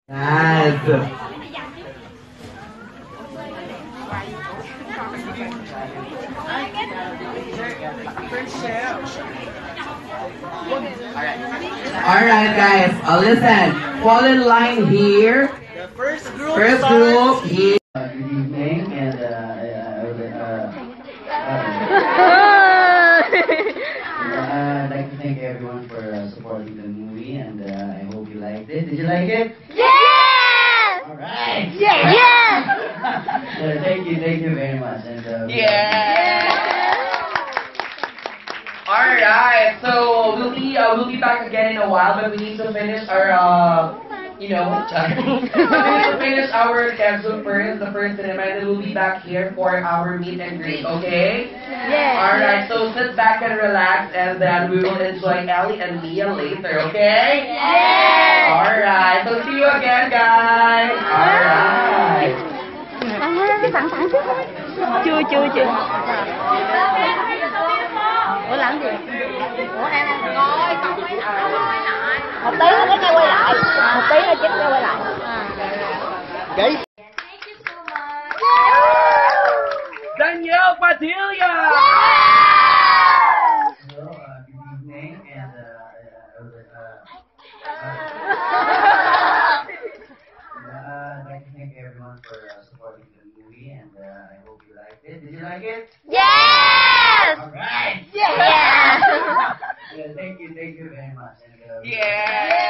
Yes. Alright guys, listen. Fall in line here. The first group First group here. Good evening, and I'd like to thank everyone for supporting the movie, and I hope you liked it. Did you like it? Yes! All right. Yes! Thank you very much. And Alright, so we'll be back again in a while, but we need to finish our we need to finish our schedule first, the first cinema, and then we'll be back here for our meet and greet, okay? Yes. Alright, so sit back and relax, and then we will enjoy Ellie and Mia later, okay? Yes! Alright, so see you again, guys! Alright! Tặng trước thôi. Chưa. Ủa làm gì? Ủa em ngồi không quay lại. Một tí nó quay lại. Một tí nó chính quay lại. Guys. Danielle Padilla! Hello, good evening, and I'd like to thank everyone for supporting the movie, and I hope you liked it. Did you like it? Yes! All right. Yes! Thank you very much. And, Yeah!